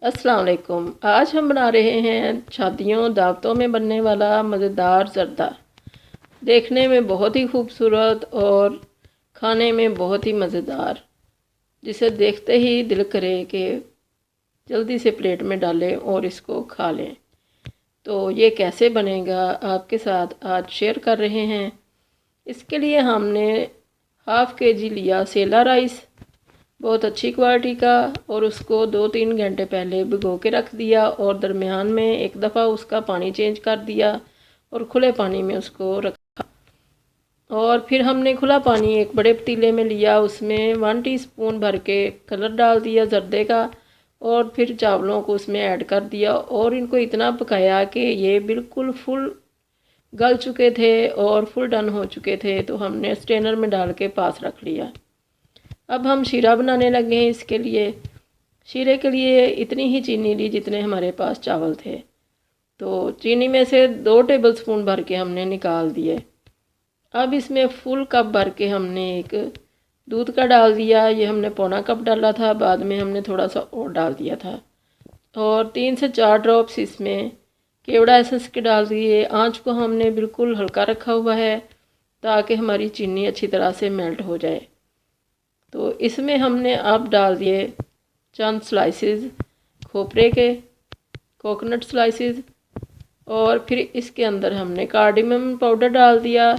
अस्सलाम वालेकुम। आज हम बना रहे हैं शादियों दावतों में बनने वाला मज़ेदार ज़र्दा। देखने में बहुत ही खूबसूरत और खाने में बहुत ही मज़ेदार, जिसे देखते ही दिल करे कि जल्दी से प्लेट में डालें और इसको खा लें। तो ये कैसे बनेगा आपके साथ आज शेयर कर रहे हैं। इसके लिए हमने हाफ़ के जी लिया सेला राइस, बहुत अच्छी क्वालिटी का, और उसको 2-3 घंटे पहले भिगो के रख दिया और दरमियान में एक दफ़ा उसका पानी चेंज कर दिया और खुले पानी में उसको रखा। और फिर हमने खुला पानी एक बड़े पतीले में लिया, उसमें 1 टीस्पून भर के कलर डाल दिया जर्दे का, और फिर चावलों को उसमें ऐड कर दिया और इनको इतना पकाया कि ये बिल्कुल फुल गल चुके थे और फुल डन हो चुके थे। तो हमने स्ट्रेनर में डाल के पास रख लिया। अब हम शीरा बनाने लगे हैं। इसके लिए शीरे के लिए इतनी ही चीनी ली जितने हमारे पास चावल थे। तो चीनी में से 2 टेबलस्पून भर के हमने निकाल दिए। अब इसमें फुल कप भर के हमने एक दूध का डाल दिया। ये हमने पौना कप डाला था, बाद में हमने थोड़ा सा और डाल दिया था। और 3 से 4 ड्रॉप्स इसमें केवड़ा एसेंस के डाल दिए। आँच को हमने बिल्कुल हल्का रखा हुआ है ताकि हमारी चीनी अच्छी तरह से मेल्ट हो जाए। तो इसमें हमने अब डाल दिए चंद स्लाइसेस खोपरे के, कोकोनट स्लाइसेस, और फिर इसके अंदर हमने कार्डमम पाउडर डाल दिया,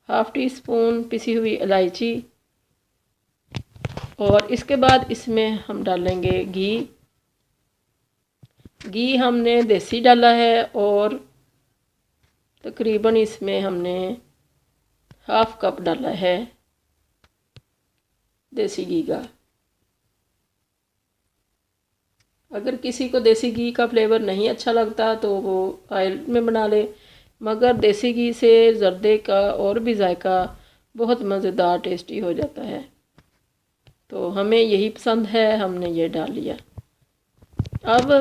1/2 टीस्पून पिसी हुई इलायची, और इसके बाद इसमें हम डालेंगे घी। घी हमने देसी डाला है और तकरीबन इसमें हमने 1/2 कप डाला है देसी घी का। अगर किसी को देसी घी का फ्लेवर नहीं अच्छा लगता तो वो ऑयल में बना ले, मगर देसी घी से ज़र्दे का और भी जायका बहुत मज़ेदार टेस्टी हो जाता है। तो हमें यही पसंद है, हमने ये डाल लिया। अब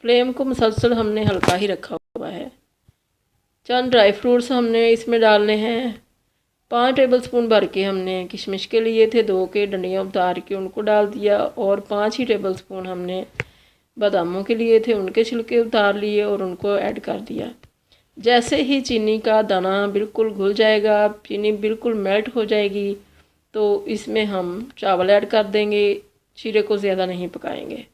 फ्लेम को मुसलसल हमने हल्का ही रखा हुआ है। चंद ड्राई फ्रूट्स हमने इसमें डालने हैं। 5 टेबलस्पून भर के हमने किशमिश के लिए थे, 2 के डंडियाँ उतार के उनको डाल दिया, और 5 ही टेबलस्पून हमने बादामों के लिए थे, उनके छिलके उतार लिए और उनको ऐड कर दिया। जैसे ही चीनी का दाना बिल्कुल घुल जाएगा, चीनी बिल्कुल मेल्ट हो जाएगी, तो इसमें हम चावल ऐड कर देंगे। शीरे को ज़्यादा नहीं पकाएंगे।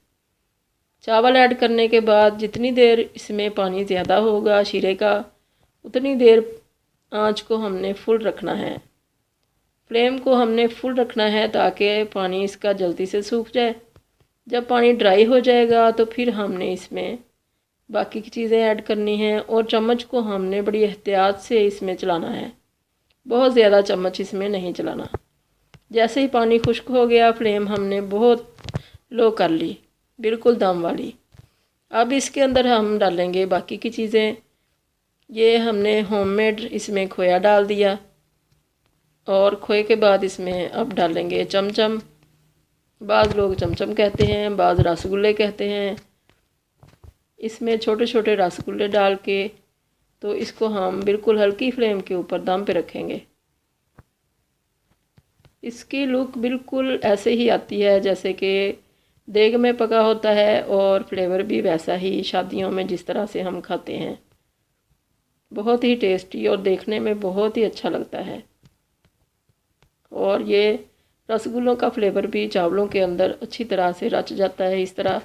चावल ऐड करने के बाद जितनी देर इसमें पानी ज़्यादा होगा शीरे का, उतनी देर आँच को हमने फुल रखना है। फ्लेम को हमने फुल रखना है ताकि पानी इसका जल्दी से सूख जाए। जब पानी ड्राई हो जाएगा तो फिर हमने इसमें बाकी की चीज़ें ऐड करनी हैं, और चम्मच को हमने बड़ी एहतियात से इसमें चलाना है। बहुत ज़्यादा चम्मच इसमें नहीं चलाना। जैसे ही पानी खुश्क हो गया, फ्लेम हमने बहुत लो कर ली, बिल्कुल दम वाली। अब इसके अंदर हम डालेंगे बाकी की चीज़ें। ये हमने होममेड इसमें खोया डाल दिया, और खोए के बाद इसमें अब डालेंगे चमचम। बाज़ लोग चमचम कहते हैं, बाज़ रसगुल्ले कहते हैं। इसमें छोटे छोटे रसगुल्ले डाल के तो इसको हम बिल्कुल हल्की फ्लेम के ऊपर दम पे रखेंगे। इसकी लुक बिल्कुल ऐसे ही आती है जैसे कि देग में पका होता है, और फ्लेवर भी वैसा ही शादियों में जिस तरह से हम खाते हैं। बहुत ही टेस्टी और देखने में बहुत ही अच्छा लगता है। और ये रसगुल्लों का फ्लेवर भी चावलों के अंदर अच्छी तरह से रच जाता है इस तरह।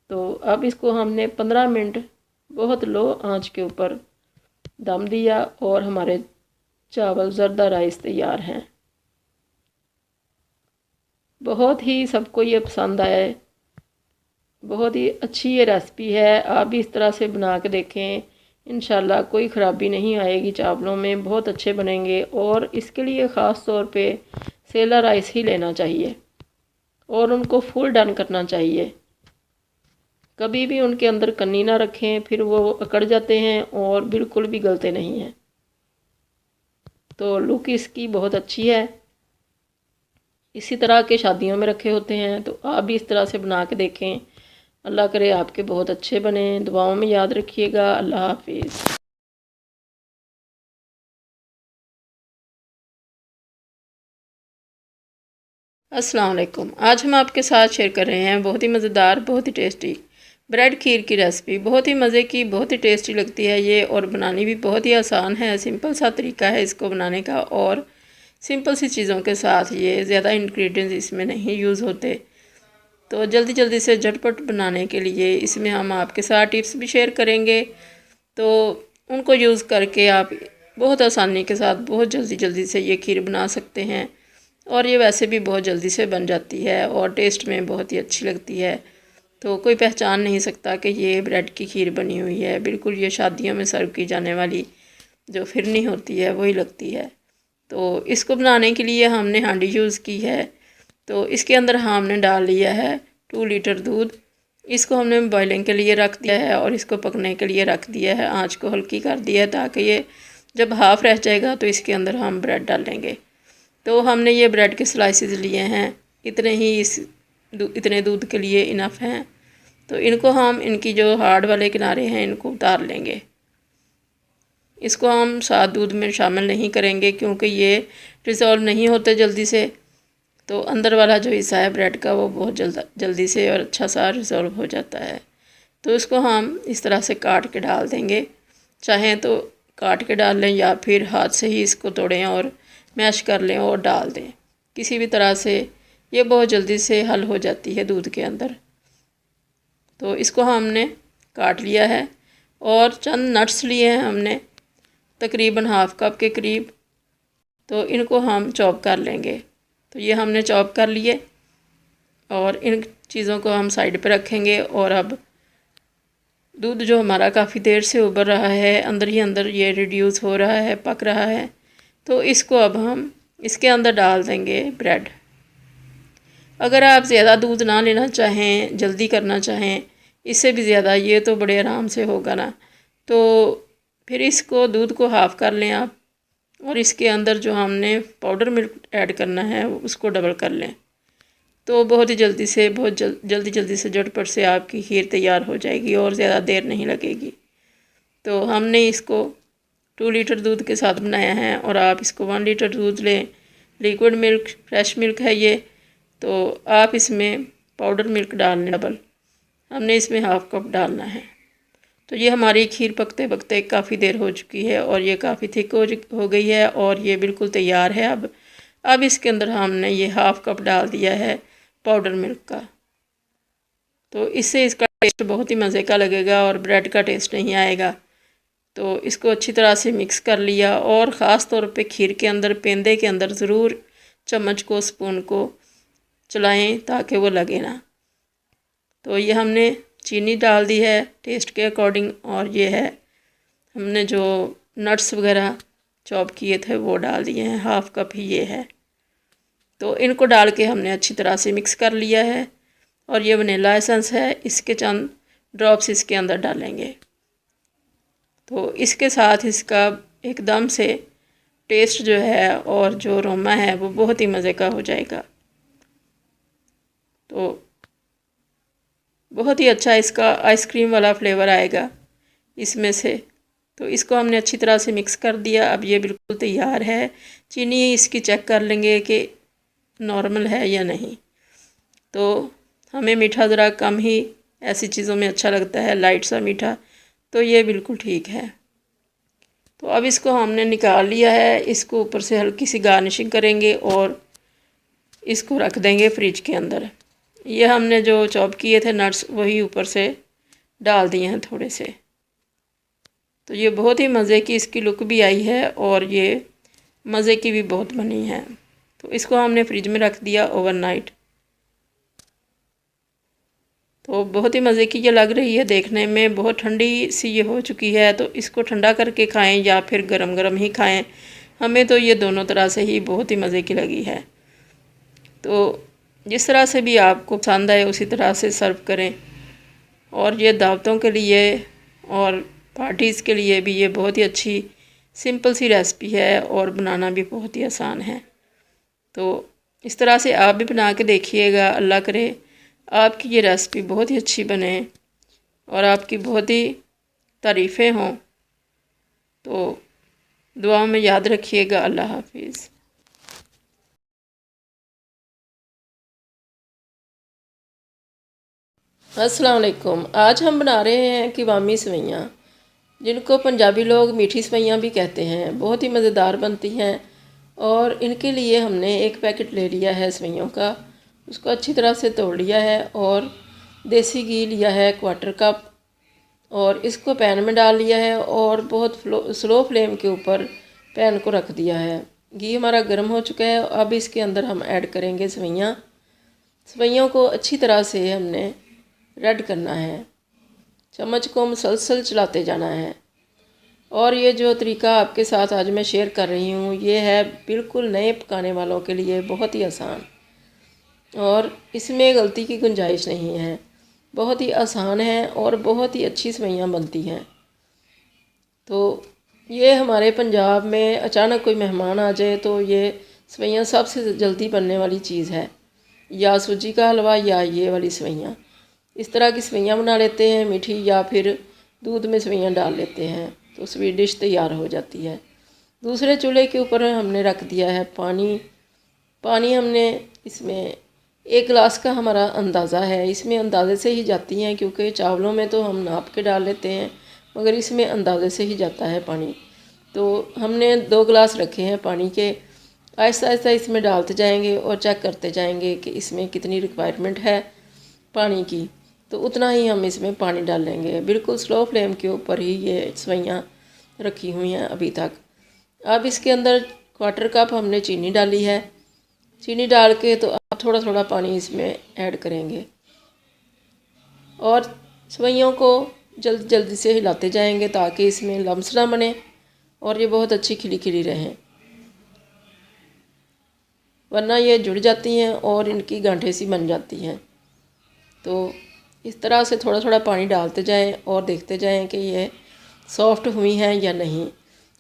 तो अब इसको हमने 15 मिनट बहुत लो आंच के ऊपर दम दिया, और हमारे चावल ज़र्दा राइस तैयार हैं। बहुत ही सबको ये पसंद आए। बहुत ही अच्छी ये रेसिपी है, आप भी इस तरह से बना के देखें। इंशाल्लाह कोई ख़राबी नहीं आएगी, चावलों में बहुत अच्छे बनेंगे। और इसके लिए ख़ास तौर पे सेला राइस ही लेना चाहिए और उनको फुल डन करना चाहिए। कभी भी उनके अंदर कन्नी ना रखें, फिर वो अकड़ जाते हैं और बिल्कुल भी गलते नहीं हैं। तो लुक इसकी बहुत अच्छी है। इसी तरह के शादियों में रखे होते हैं, तो आप भी इस तरह से बना के देखें। अल्लाह करे आपके बहुत अच्छे बने। दुआओं में याद रखिएगा। अल्लाह हाफिज़। अस्सलाम वालेकुम। आज हम आपके साथ शेयर कर रहे हैं बहुत ही मज़ेदार, बहुत ही टेस्टी ब्रेड खीर की रेसिपी। बहुत ही मज़े की, बहुत ही टेस्टी लगती है ये, और बनानी भी बहुत ही आसान है। सिंपल सा तरीका है इसको बनाने का, और सिंपल सी चीज़ों के साथ, ये ज़्यादा इंग्रेडिएंट्स इसमें नहीं यूज़ होते। तो जल्दी जल्दी से झटपट बनाने के लिए इसमें हम आपके साथ टिप्स भी शेयर करेंगे। तो उनको यूज़ करके आप बहुत आसानी के साथ बहुत जल्दी जल्दी से ये खीर बना सकते हैं। और ये वैसे भी बहुत जल्दी से बन जाती है और टेस्ट में बहुत ही अच्छी लगती है। तो कोई पहचान नहीं सकता कि ये ब्रेड की खीर बनी हुई है। बिल्कुल ये शादियों में सर्व की जाने वाली जो फिरनी होती है वही लगती है। तो इसको बनाने के लिए हमने हांडी यूज़ की है। तो इसके अंदर हमने डाल लिया है 2 लीटर दूध। इसको हमने बॉइलिंग के लिए रख दिया है और इसको पकने के लिए रख दिया है। आँच को हल्की कर दिया है ताकि ये जब हाफ़ रह जाएगा तो इसके अंदर हम ब्रेड डालेंगे। तो हमने ये ब्रेड के स्लाइसेस लिए हैं, इतने ही इतने दूध के लिए इनफ हैं। तो इनको हम, इनकी जो हार्ड वाले किनारे हैं इनको उतार लेंगे। इसको हम साथ दूध में शामिल नहीं करेंगे क्योंकि ये डिज़ोल्व नहीं होते जल्दी से। तो अंदर वाला जो हिस्सा है ब्रेड का वो बहुत जल्दी से और अच्छा सा रिजॉल्व हो जाता है। तो इसको हम इस तरह से काट के डाल देंगे। चाहें तो काट के डाल लें या फिर हाथ से ही इसको तोड़ें और मैश कर लें और डाल दें। किसी भी तरह से ये बहुत जल्दी से हल हो जाती है दूध के अंदर। तो इसको हमने काट लिया है और चंद नट्स लिए हैं हमने, तकरीबन हाफ़ कप के करीब। तो इनको हम चॉप कर लेंगे। तो ये हमने चॉप कर लिए और इन चीज़ों को हम साइड पे रखेंगे। और अब दूध जो हमारा काफ़ी देर से उबर रहा है, अंदर ही अंदर ये रिड्यूस हो रहा है, पक रहा है। तो इसको अब हम इसके अंदर डाल देंगे ब्रेड। अगर आप ज़्यादा दूध ना लेना चाहें, जल्दी करना चाहें, इससे भी ज़्यादा, ये तो बड़े आराम से होगा ना, तो फिर इसको दूध को हाफ़ कर लें आप, और इसके अंदर जो हमने पाउडर मिल्क ऐड करना है उसको डबल कर लें। तो बहुत ही जल्दी से, बहुत जल्दी से झटपट से आपकी खीर तैयार हो जाएगी और ज़्यादा देर नहीं लगेगी। तो हमने इसको 2 लीटर दूध के साथ बनाया है, और आप इसको 1 लीटर दूध लें। लिक्विड मिल्क, फ्रेश मिल्क है ये। तो आप इसमें पाउडर मिल्क डालने डबल, हमने इसमें हाफ़ कप डालना है। तो ये हमारी खीर पकते पकते काफ़ी देर हो चुकी है और ये काफ़ी थिक हो गई है और ये बिल्कुल तैयार है। अब इसके अंदर हमने ये हाफ़ कप डाल दिया है पाउडर मिल्क का। तो इससे इसका टेस्ट बहुत ही मज़े का लगेगा और ब्रेड का टेस्ट नहीं आएगा। तो इसको अच्छी तरह से मिक्स कर लिया, और ख़ास तौर पे खीर के अंदर, पेंदे के अंदर ज़रूर चम्मच को, स्पून को चलाएं ताकि वो लगे ना। तो ये हमने चीनी डाल दी है टेस्ट के अकॉर्डिंग, और ये है हमने जो नट्स वगैरह चॉप किए थे वो डाल दिए हैं, हाफ़ कप ही ये है। तो इनको डाल के हमने अच्छी तरह से मिक्स कर लिया है, और ये वनीला एसेंस है, इसके चंद ड्रॉप्स इसके अंदर डालेंगे। तो इसके साथ इसका एकदम से टेस्ट जो है और जो अरोमा है वो बहुत ही मज़े का हो जाएगा। तो बहुत ही अच्छा इसका आइसक्रीम वाला फ्लेवर आएगा इसमें से। तो इसको हमने अच्छी तरह से मिक्स कर दिया। अब ये बिल्कुल तैयार है। चीनी इसकी चेक कर लेंगे कि नॉर्मल है या नहीं। तो हमें मीठा ज़रा कम ही ऐसी चीज़ों में अच्छा लगता है, लाइट सा मीठा। तो ये बिल्कुल ठीक है। तो अब इसको हमने निकाल लिया है। इसको ऊपर से हल्की सी गार्निशिंग करेंगे और इसको रख देंगे फ्रिज के अंदर। ये हमने जो चॉप किए थे नट्स वही ऊपर से डाल दिए हैं थोड़े से। तो ये बहुत ही मज़े की इसकी लुक भी आई है और ये मज़े की भी बहुत बनी है। तो इसको हमने फ्रिज में रख दिया ओवरनाइट। तो बहुत ही मज़े की ये लग रही है देखने में, बहुत ठंडी सी ये हो चुकी है। तो इसको ठंडा करके खाएं या फिर गरम गरम ही खाएं। हमें तो ये दोनों तरह से ही बहुत ही मज़े की लगी है। तो जिस तरह से भी आपको पसंद आए उसी तरह से सर्व करें। और ये दावतों के लिए और पार्टीज़ के लिए भी ये बहुत ही अच्छी सिंपल सी रेसिपी है और बनाना भी बहुत ही आसान है। तो इस तरह से आप भी बना के देखिएगा। अल्लाह करे आपकी ये रेसिपी बहुत ही अच्छी बने और आपकी बहुत ही तारीफ़ें हों। तो दुआ में याद रखिएगा। अल्लाह हाफिज़। अस्सलाम वालेकुम। आज हम बना रहे हैं कीवामी सेवइयाँ, जिनको पंजाबी लोग मीठी सेवइयाँ भी कहते हैं। बहुत ही मज़ेदार बनती हैं। और इनके लिए हमने एक पैकेट ले लिया है सेवइयों का, उसको अच्छी तरह से तोड़ लिया है और देसी घी लिया है 1/4 कप और इसको पैन में डाल लिया है और बहुत स्लो फ्लेम के ऊपर पैन को रख दिया है। घी हमारा गर्म हो चुका है। अब इसके अंदर हम ऐड करेंगे सेवइयाँ। सेवइयों को अच्छी तरह से हमने रेड करना है, चम्मच को मुसलसल चलाते जाना है। और ये जो तरीका आपके साथ आज मैं शेयर कर रही हूँ, ये है बिल्कुल नए पकाने वालों के लिए बहुत ही आसान और इसमें गलती की गुंजाइश नहीं है। बहुत ही आसान है और बहुत ही अच्छी सेवइयाँ बनती हैं। तो ये हमारे पंजाब में अचानक कोई मेहमान आ जाए तो ये सेवइयाँ सबसे जल्दी बनने वाली चीज़ है, या सूजी का हलवा या ये वाली सेवइयाँ। इस तरह की सेवइयाँ बना लेते हैं मीठी, या फिर दूध में सेवइयाँ डाल लेते हैं तो स्वीट डिश तैयार हो जाती है। दूसरे चूल्हे के ऊपर हमने रख दिया है पानी हमने इसमें 1 गिलास का हमारा अंदाज़ा है। इसमें अंदाज़े से ही जाती हैं, क्योंकि चावलों में तो हम नाप के डाल लेते हैं, मगर इसमें अंदाज़े से ही जाता है पानी। तो हमने 2 गिलास रखे हैं पानी के। आहिस्ता आहिस्ता इसमें डालते जाएंगे और चेक करते जाएंगे कि इसमें कितनी रिक्वायरमेंट है पानी की, तो उतना ही हम इसमें पानी डालेंगे। बिल्कुल स्लो फ्लेम के ऊपर ही ये सेवइयाँ रखी हुई हैं अभी तक। अब इसके अंदर 1/4 कप हमने चीनी डाली है। चीनी डाल के तो अब थोड़ा थोड़ा पानी इसमें ऐड करेंगे और सेवइयों को जल्दी जल्दी से हिलाते जाएंगे ताकि इसमें लम्स ना बने और ये बहुत अच्छी खिली खिली रहें, वरना ये जुड़ जाती हैं और इनकी गांठें सी बन जाती हैं। तो इस तरह से थोड़ा थोड़ा पानी डालते जाएं और देखते जाएं कि ये सॉफ्ट हुई हैं या नहीं।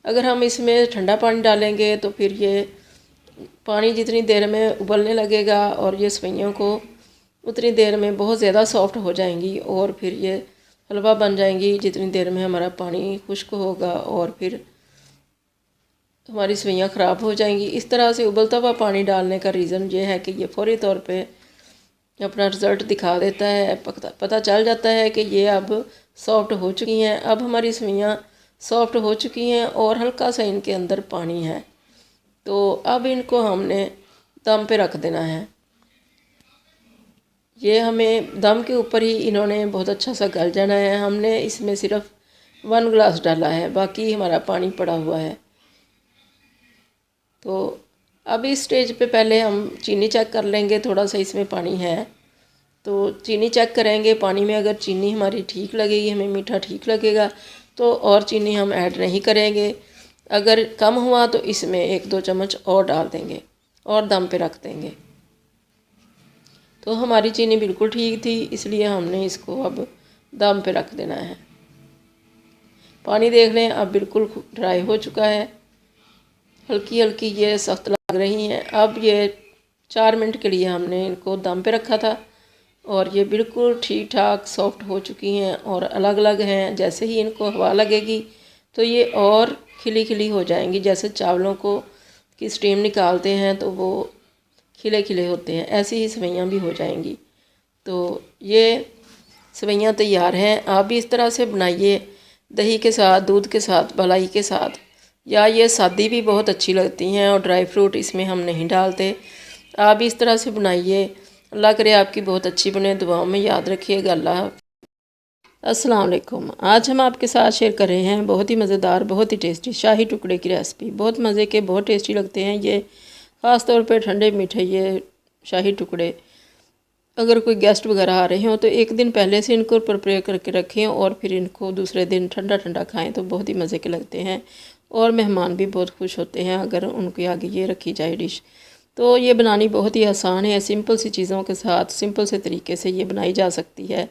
अगर हम इसमें ठंडा पानी डालेंगे तो फिर ये पानी जितनी देर में उबलने लगेगा और ये सेवइयों को उतनी देर में बहुत ज़्यादा सॉफ्ट हो जाएंगी और फिर ये हलवा बन जाएंगी जितनी देर में हमारा पानी खुश्क होगा, और फिर हमारी सेवइयाँ ख़राब हो जाएंगी। इस तरह से उबलता हुआ पानी डालने का रीज़न ये है कि ये फौरी तौर पे अपना रिज़ल्ट दिखा देता है। पता चल जाता है कि ये अब सॉफ्ट हो चुकी हैं। अब हमारी सेवइयाँ सॉफ्ट हो चुकी हैं और हल्का सा इनके अंदर पानी है। तो अब इनको हमने दम पे रख देना है। ये हमें दम के ऊपर ही इन्होंने बहुत अच्छा सा गल जाना है। हमने इसमें सिर्फ 1 गिलास डाला है, बाकी हमारा पानी पड़ा हुआ है। तो अब इस स्टेज पे पहले हम चीनी चेक कर लेंगे, थोड़ा सा इसमें पानी है तो चीनी चेक करेंगे पानी में। अगर चीनी हमारी ठीक लगेगी, हमें मीठा ठीक लगेगा, तो और चीनी हम ऐड नहीं करेंगे। अगर कम हुआ तो इसमें 1-2 चम्मच और डाल देंगे और दम पे रख देंगे। तो हमारी चीनी बिल्कुल ठीक थी, इसलिए हमने इसको अब दम पे रख देना है। पानी देख लें, अब बिल्कुल ड्राई हो चुका है। हल्की हल्की ये सख्त लग रही हैं। अब ये 4 मिनट के लिए हमने इनको दम पे रखा था और ये बिल्कुल ठीक ठाक सॉफ्ट हो चुकी हैं और अलग अलग हैं। जैसे ही इनको हवा लगेगी तो ये और खिली खिली हो जाएंगी। जैसे चावलों को की स्टीम निकालते हैं तो वो खिले खिले होते हैं, ऐसी ही सेवइयाँ भी हो जाएंगी। तो ये सेवइयाँ तैयार हैं। आप भी इस तरह से बनाइए, दही के साथ, दूध के साथ, मलाई के साथ, या ये सादी भी बहुत अच्छी लगती हैं और ड्राई फ्रूट इसमें हम नहीं डालते। आप भी इस तरह से बनाइए। अल्लाह करे आपकी बहुत अच्छी बने। दुआओं में याद रखिएगा। अल्लाह। अस्सलाम वालेकुम। आज हम आपके साथ शेयर कर रहे हैं बहुत ही मज़ेदार, बहुत ही टेस्टी शाही टुकड़े की रेसिपी। बहुत मज़े के, बहुत टेस्टी लगते हैं ये, ख़ास तौर पे ठंडे मीठे ये शाही टुकड़े। अगर कोई गेस्ट वगैरह आ रहे हों तो एक दिन पहले से इनको प्रिपेयर करके रखें और फिर इनको दूसरे दिन ठंडा ठंडा खाएं तो बहुत ही मज़े के लगते हैं और मेहमान भी बहुत खुश होते हैं अगर उनके आगे ये रखी जाए डिश। तो ये बनानी बहुत ही आसान है। सिंपल सी चीज़ों के साथ, सिंपल से तरीके से ये बनाई जा सकती है।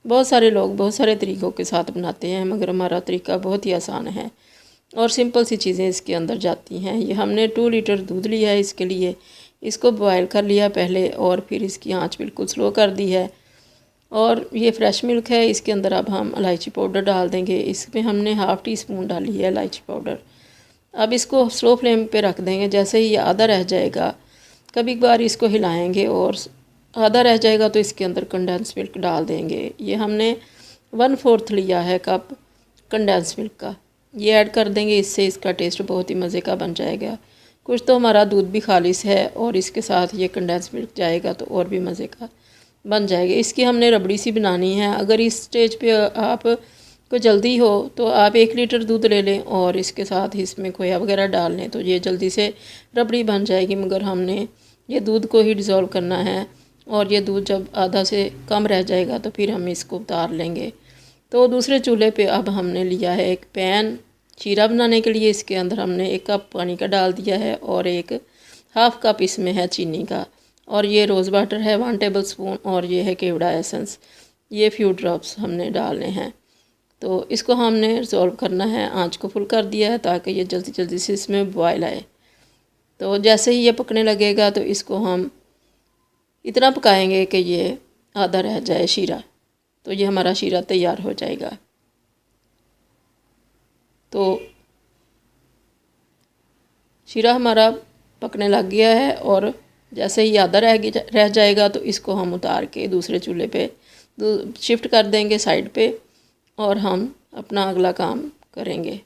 बहुत सारे लोग बहुत सारे तरीक़ों के साथ बनाते हैं, मगर हमारा तरीका बहुत ही आसान है और सिंपल सी चीज़ें इसके अंदर जाती हैं। ये हमने 2 लीटर दूध लिया है। इसके लिए इसको बॉयल कर लिया पहले और फिर इसकी आंच बिल्कुल स्लो कर दी है। और ये फ्रेश मिल्क है। इसके अंदर अब हम इलायची पाउडर डाल देंगे। इसमें हमने ½ टी स्पून डाली है इलायची पाउडर। अब इसको स्लो फ्लेम पे रख देंगे। जैसे ही ये आधा रह जाएगा, कभी कभार इसको हिलाएंगे और आधा रह जाएगा तो इसके अंदर कंडेंस मिल्क डाल देंगे। ये हमने 1/4 लिया है कप कंडेंस मिल्क का, ये ऐड कर देंगे। इससे इसका टेस्ट बहुत ही मज़े का बन जाएगा। कुछ तो हमारा दूध भी खालिस है और इसके साथ ये कंडेंस मिल्क जाएगा तो और भी मज़े का बन जाएगा। इसकी हमने रबड़ी सी बनानी है। अगर इस स्टेज पे आप को जल्दी हो तो आप 1 लीटर दूध ले लें और इसके साथ इसमें खोया वगैरह डाल लें तो ये जल्दी से रबड़ी बन जाएगी। मगर हमने ये दूध को ही डिज़ोल्व करना है और ये दूध जब आधा से कम रह जाएगा तो फिर हम इसको उतार लेंगे। तो दूसरे चूल्हे पे अब हमने लिया है एक पैन शीरा बनाने के लिए। इसके अंदर हमने 1 कप पानी का डाल दिया है और 1/2 कप इसमें है चीनी का, और ये रोज़ वाटर है 1 टेबल स्पून, और ये है केवड़ा एसेंस, ये फ्यू ड्रॉप्स हमने डालने हैं। तो इसको हमने रिजॉल्व करना है। आंच को फुल कर दिया है ताकि ये जल्दी जल्दी से इसमें बॉयल आए। तो जैसे ही ये पकने लगेगा तो इसको हम इतना पकाएंगे कि ये आधा रह जाए शीरा, तो ये हमारा शीरा तैयार हो जाएगा। तो शीरा हमारा पकने लग गया है और जैसे ही आधा रह जाएगा तो इसको हम उतार के दूसरे चूल्हे पे शिफ्ट कर देंगे साइड पे, और हम अपना अगला काम करेंगे।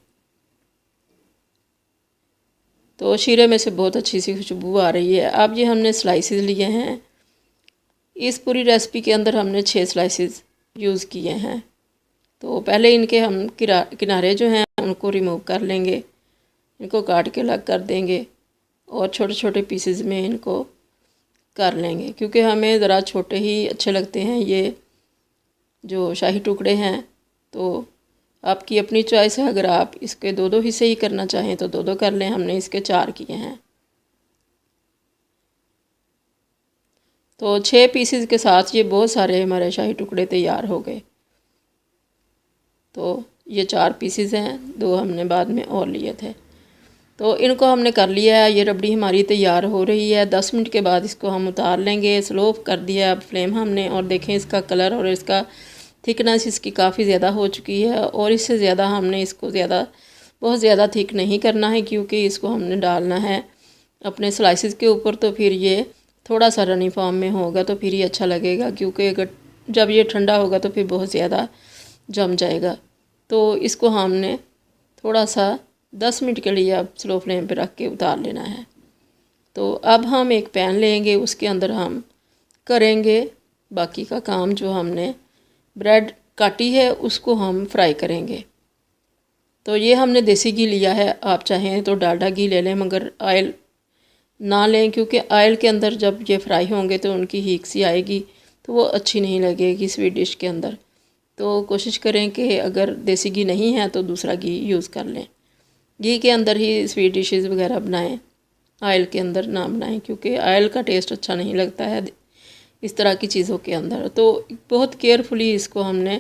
तो शीरे में से बहुत अच्छी सी खुशबू आ रही है। अब ये हमने स्लाइसेस लिए हैं। इस पूरी रेसिपी के अंदर हमने 6 स्लाइसेस यूज़ किए हैं। तो पहले इनके हम किनारे जो हैं उनको रिमूव कर लेंगे, इनको काट के अलग कर देंगे और छोटे छोटे पीसेस में इनको कर लेंगे, क्योंकि हमें ज़रा छोटे ही अच्छे लगते हैं ये जो शाही टुकड़े हैं। तो आपकी अपनी चॉइस है, अगर आप इसके 2-2 हिस्से ही करना चाहें तो 2-2 कर लें। हमने इसके 4 किए हैं। तो 6 पीसेस के साथ ये बहुत सारे हमारे शाही टुकड़े तैयार हो गए। तो ये 4 पीसेस हैं, 2 हमने बाद में और लिए थे। तो इनको हमने कर लिया है। ये रबड़ी हमारी तैयार हो रही है। 10 मिनट के बाद इसको हम उतार लेंगे। स्लो कर दिया अब फ्लेम हमने, और देखें इसका कलर और इसका थिकनेस इसकी काफ़ी ज़्यादा हो चुकी है। और इससे ज़्यादा हमने इसको बहुत ज़्यादा थिक नहीं करना है, क्योंकि इसको हमने डालना है अपने स्लाइसेस के ऊपर। तो फिर ये थोड़ा सा रनी फॉर्म में होगा तो फिर ही अच्छा लगेगा, क्योंकि अगर जब ये ठंडा होगा तो फिर बहुत ज़्यादा जम जाएगा। तो इसको हमने थोड़ा सा 10 मिनट के लिए अब स्लो फ्लेम पे रख के उतार लेना है। तो अब हम एक पैन लेंगे, उसके अंदर हम करेंगे बाकी का काम। जो हमने ब्रेड काटी है उसको हम फ्राई करेंगे। तो ये हमने देसी घी लिया है, आप चाहें तो डालडा घी ले लें, मगर ऑयल ना लें, क्योंकि ऑयल के अंदर जब ये फ्राई होंगे तो उनकी हीक सी आएगी तो वो अच्छी नहीं लगेगी स्वीट डिश के अंदर। तो कोशिश करें कि अगर देसी घी नहीं है तो दूसरा घी यूज़ कर लें। घी के अंदर ही स्वीट डिशेस वगैरह बनाएं, ऑयल के अंदर ना बनाएं, क्योंकि ऑयल का टेस्ट अच्छा नहीं लगता है इस तरह की चीज़ों के अंदर। तो बहुत केयरफुली इसको हमने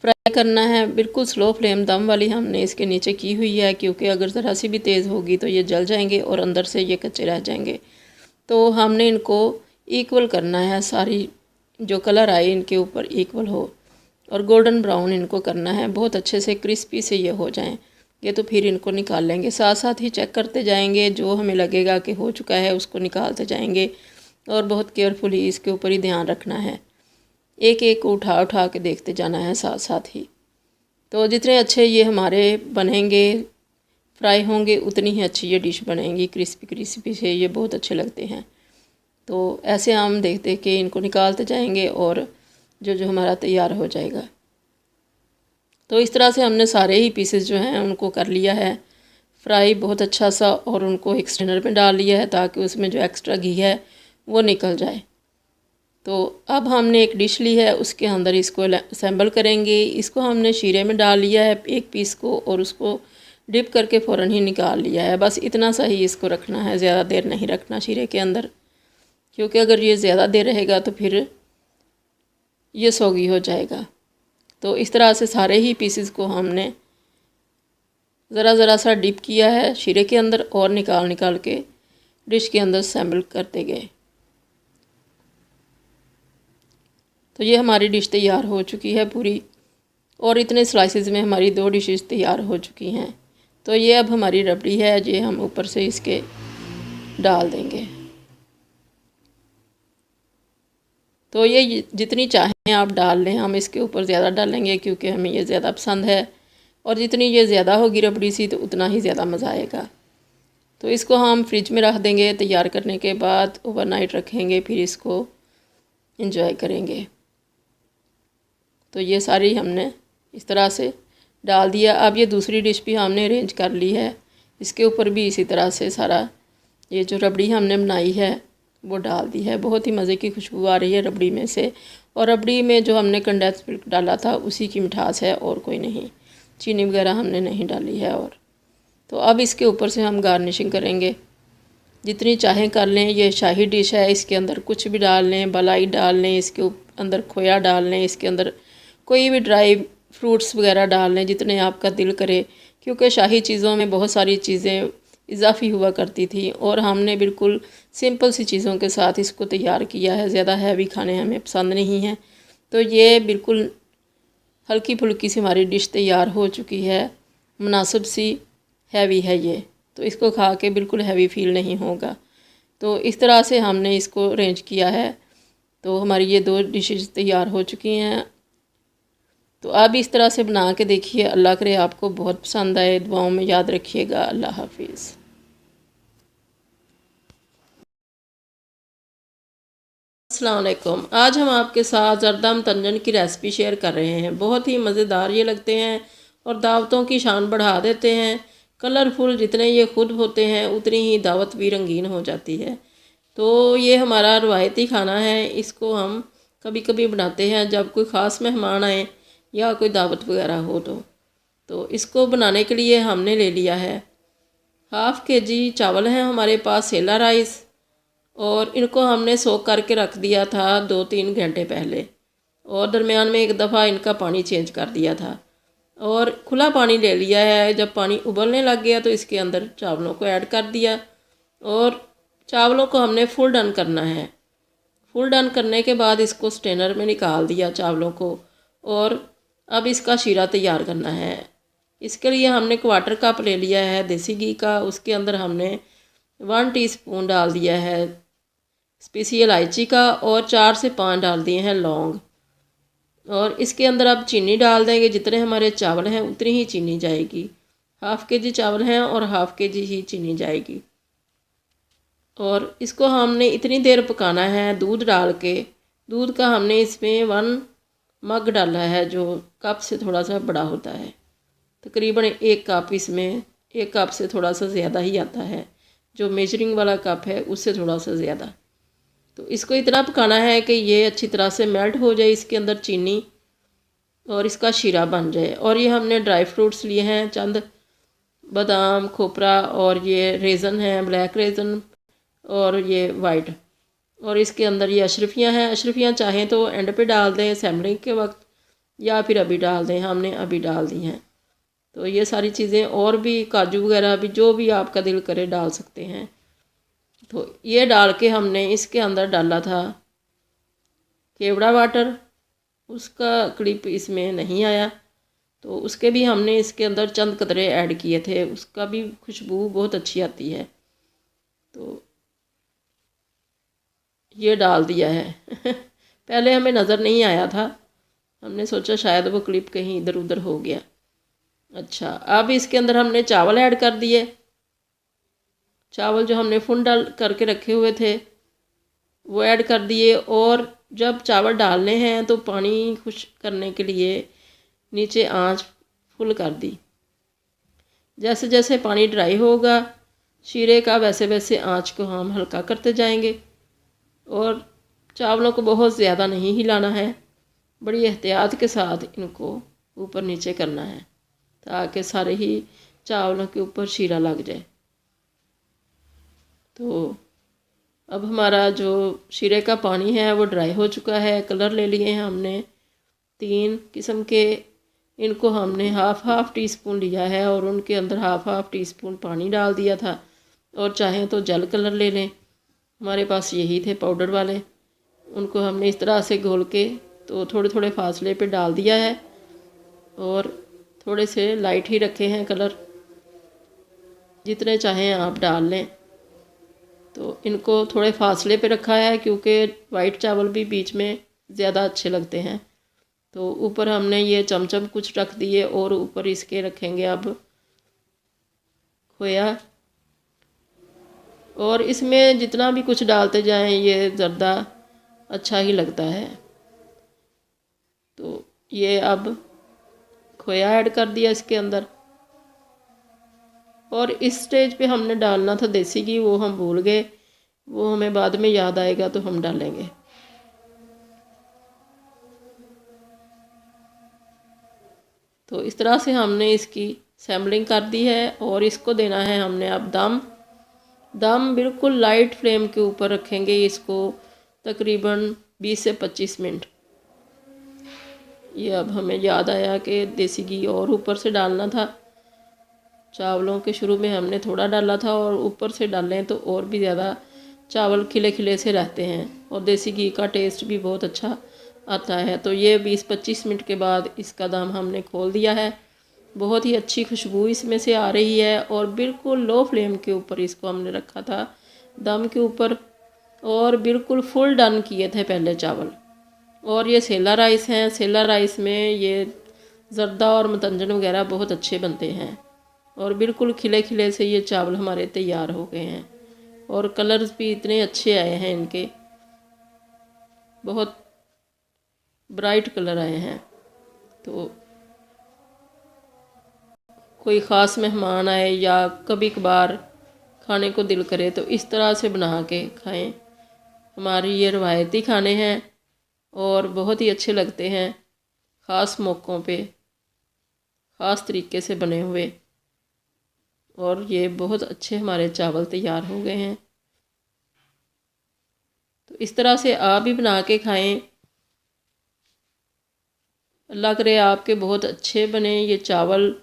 फ्राई करना है। बिल्कुल स्लो फ्लेम दम वाली हमने इसके नीचे की हुई है, क्योंकि अगर ज़रा सी भी तेज़ होगी तो ये जल जाएंगे और अंदर से ये कच्चे रह जाएंगे। तो हमने इनको इक्वल करना है, सारी जो कलर आए इनके ऊपर इक्वल हो, और गोल्डन ब्राउन इनको करना है। बहुत अच्छे से क्रिस्पी से ये हो जाएं ये, तो फिर इनको निकाल लेंगे। साथ साथ ही चेक करते जाएंगे, जो हमें लगेगा कि हो चुका है उसको निकालते जाएंगे, और बहुत केयरफुली इसके ऊपर ही ध्यान रखना है। एक एक को उठा उठा के देखते जाना है साथ साथ ही। तो जितने अच्छे ये हमारे बनेंगे, फ्राई होंगे, उतनी ही अच्छी ये डिश बनेगी। क्रिस्पी क्रिस्पी से ये बहुत अच्छे लगते हैं। तो ऐसे हम देखते कि इनको निकालते जाएंगे और जो जो हमारा तैयार हो जाएगा। तो इस तरह से हमने सारे ही पीसेस जो हैं उनको कर लिया है फ्राई बहुत अच्छा सा, और उनको एक स्ट्रेनर में डाल लिया है ताकि उसमें जो एक्स्ट्रा घी है वो निकल जाए। तो अब हमने एक डिश ली है, उसके अंदर इसको असेंबल करेंगे। इसको हमने शीरे में डाल लिया है एक पीस को, और उसको डिप करके फ़ौरन ही निकाल लिया है। बस इतना सा ही इसको रखना है, ज़्यादा देर नहीं रखना शीरे के अंदर, क्योंकि अगर ये ज़्यादा देर रहेगा तो फिर ये सौगी हो जाएगा। तो इस तरह से सारे ही पीसेस को हमने ज़रा ज़रा सा डिप किया है शीरे के अंदर, और निकाल के डिश के अंदर असेंबल करते गए। तो ये हमारी डिश तैयार हो चुकी है पूरी, और इतने स्लाइसेस में हमारी 2 डिशेस तैयार हो चुकी हैं। तो ये अब हमारी रबड़ी है, ये हम ऊपर से इसके डाल देंगे। तो ये जितनी चाहें आप डाल लें, हम इसके ऊपर ज़्यादा डालेंगे क्योंकि हमें ये ज़्यादा पसंद है, और जितनी ये ज़्यादा होगी रबड़ी सी तो उतना ही ज़्यादा मज़ा आएगा। तो इसको हम फ्रिज में रख देंगे, तैयार करने के बाद ओवरनाइट रखेंगे, फिर इसको एंजॉय करेंगे। तो ये सारी हमने इस तरह से डाल दिया। अब ये दूसरी डिश भी हमने अरेंज कर ली है, इसके ऊपर भी इसी तरह से सारा ये जो रबड़ी हमने बनाई है वो डाल दी है। बहुत ही मज़े की खुशबू आ रही है रबड़ी में से, और रबड़ी में जो हमने कंडेंस मिल्क डाला था उसी की मिठास है और कोई नहीं, चीनी वगैरह हमने नहीं डाली है। और तो अब इसके ऊपर से हम गार्निशिंग करेंगे, जितनी चाहें कर लें। ये शाही डिश है, इसके अंदर कुछ भी डाल लें, मलाई डाल लें, इसके अंदर खोया डाल लें, इसके अंदर कोई भी ड्राई फ्रूट्स वगैरह डाल लें जितने आपका दिल करे, क्योंकि शाही चीज़ों में बहुत सारी चीज़ें इजाफी हुआ करती थी और हमने बिल्कुल सिंपल सी चीज़ों के साथ इसको तैयार किया है। ज़्यादा हैवी खाने हमें पसंद नहीं हैं, तो ये बिल्कुल हल्की फुल्की सी हमारी डिश तैयार हो चुकी है, मुनासिब सी हैवी है ये, तो इसको खा के बिल्कुल हैवी फील नहीं होगा। तो इस तरह से हमने इसको अरेंज किया है। तो हमारी ये 2 डिशेस तैयार हो चुकी हैं। तो आप इस तरह से बना के देखिए, अल्लाह करे आपको बहुत पसंद आए। दुआओं में याद रखिएगा। अल्लाह हाफिज़। अस्सलाम वालेकुम। आज हम आपके साथ जरदम तंजन की रेसिपी शेयर कर रहे हैं। बहुत ही मज़ेदार ये लगते हैं और दावतों की शान बढ़ा देते हैं। कलरफुल जितने ये खुद होते हैं उतनी ही दावत भी रंगीन हो जाती है। तो ये हमारा रवायती खाना है, इसको हम कभी कभी बनाते हैं जब कोई ख़ास मेहमान आए या कोई दावत वगैरह हो। तो इसको बनाने के लिए हमने ले लिया है 1/2 kg चावल हैं हमारे पास, सेला राइस, और इनको हमने सोक करके रख दिया था 2-3 घंटे पहले, और दरमियान में एक दफ़ा इनका पानी चेंज कर दिया था और खुला पानी ले लिया है। जब पानी उबलने लग गया तो इसके अंदर चावलों को ऐड कर दिया और चावलों को हमने फुल डन करना है। फुल डन करने के बाद इसको स्ट्रेनर में निकाल दिया चावलों को, और अब इसका शीरा तैयार करना है। इसके लिए हमने 1/4 कप ले लिया है देसी घी का, उसके अंदर हमने 1 टीस्पून डाल दिया है स्पेशल इलायची का और 4 से 5 डाल दिए हैं लौंग। और इसके अंदर अब चीनी डाल देंगे, जितने हमारे चावल हैं उतनी ही चीनी जाएगी। 1/2 kg चावल हैं और 1/2 kg ही चीनी जाएगी। और इसको हमने इतनी देर पकाना है दूध डाल के। दूध का हमने इसमें 1 मग डाला है, जो कप से थोड़ा सा बड़ा होता है। तकरीबन 1 कप, इसमें 1 कप से थोड़ा सा ज़्यादा ही आता है, जो मेजरिंग वाला कप है उससे थोड़ा सा ज़्यादा। तो इसको इतना पकाना है कि ये अच्छी तरह से मेल्ट हो जाए इसके अंदर चीनी, और इसका शीरा बन जाए। और ये हमने ड्राई फ्रूट्स लिए हैं, चंद बादाम, खोपरा, और ये रेज़न है, ब्लैक रेज़न और ये वाइट, और इसके अंदर ये अशरफियाँ हैं। अशरफियाँ चाहें तो एंड पे डाल दें असेंबलिंग के वक्त, या फिर अभी डाल दें, हमने अभी डाल दी हैं। तो ये सारी चीज़ें और भी काजू वगैरह भी जो भी आपका दिल करे डाल सकते हैं। तो ये डाल के हमने इसके अंदर डाला था केवड़ा वाटर, उसका क्लिप इसमें नहीं आया, तो उसके भी हमने इसके अंदर चंद कतरे ऐड किए थे, उसका भी खुशबू बहुत अच्छी आती है। तो ये डाल दिया है पहले हमें नज़र नहीं आया था, हमने सोचा शायद वो क्लिप कहीं इधर उधर हो गया। अच्छा, अब इसके अंदर हमने चावल ऐड कर दिए। चावल जो हमने फुन डाल करके रखे हुए थे वो ऐड कर दिए, और जब चावल डालने हैं तो पानी खुश करने के लिए नीचे आंच फुल कर दी। जैसे जैसे पानी ड्राई होगा शीरे का, वैसे वैसे आंच को हम हल्का करते जाएंगे, और चावलों को बहुत ज़्यादा नहीं हिलाना है, बड़ी एहतियात के साथ इनको ऊपर नीचे करना है ताकि सारे ही चावलों के ऊपर शीरा लग जाए। तो अब हमारा जो शीरे का पानी है वो ड्राई हो चुका है। कलर ले लिए हैं हमने 3 किस्म के, इनको हमने हाफ टीस्पून लिया है और उनके अंदर हाफ टीस्पून पानी डाल दिया था, और चाहें तो जेल कलर ले लें, हमारे पास यही थे पाउडर वाले। उनको हमने इस तरह से घोल के तो थोड़े थोड़े फासले पे डाल दिया है, और थोड़े से लाइट ही रखे हैं कलर, जितने चाहें आप डाल लें। तो इनको थोड़े फासले पे रखा है क्योंकि वाइट चावल भी बीच में ज़्यादा अच्छे लगते हैं। तो ऊपर हमने ये चमचम कुछ रख दिए और ऊपर इसके रखेंगे अब खोया। और इसमें जितना भी कुछ डालते जाएं ये ज़र्दा अच्छा ही लगता है। तो ये अब खोया ऐड कर दिया इसके अंदर। और इस स्टेज पे हमने डालना था देसी घी, वो हम भूल गए, वो हमें बाद में याद आएगा तो हम डालेंगे। तो इस तरह से हमने इसकी सैम्पलिंग कर दी है और इसको देना है हमने अब दम बिल्कुल लाइट फ्लेम के ऊपर रखेंगे इसको तकरीबन 20 से 25 मिनट। ये अब हमें याद आया कि देसी घी और ऊपर से डालना था। चावलों के शुरू में हमने थोड़ा डाला था और ऊपर से डालें तो और भी ज़्यादा चावल खिले खिले से रहते हैं और देसी घी का टेस्ट भी बहुत अच्छा आता है। तो ये 20-25 मिनट के बाद इसका दम हमने खोल दिया है। बहुत ही अच्छी खुशबू इसमें से आ रही है और बिल्कुल लो फ्लेम के ऊपर इसको हमने रखा था दम के ऊपर और बिल्कुल फुल डन किए थे पहले चावल। और ये सेला राइस हैं। सेला राइस में ये ज़र्दा और मतंजन वगैरह बहुत अच्छे बनते हैं और बिल्कुल खिले खिले से ये चावल हमारे तैयार हो गए हैं और कलर्स भी इतने अच्छे आए हैं इनके, बहुत ब्राइट कलर आए हैं। तो कोई ख़ास मेहमान आए या कभी कभार खाने को दिल करे तो इस तरह से बना के खाएं। हमारी ये रवायती खाने हैं और बहुत ही अच्छे लगते हैं, ख़ास मौक़ों पे ख़ास तरीके से बने हुए। और ये बहुत अच्छे हमारे चावल तैयार हो गए हैं। तो इस तरह से आप भी बना के खाएं। अल्लाह करे आपके बहुत अच्छे बने ये चावल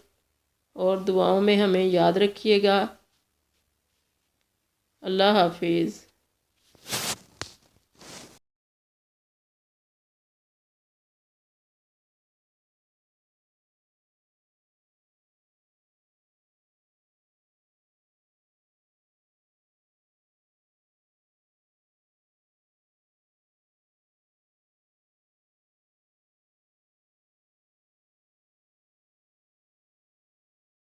और दुआओं में हमें याद रखिएगा। अल्लाह हाफिज़।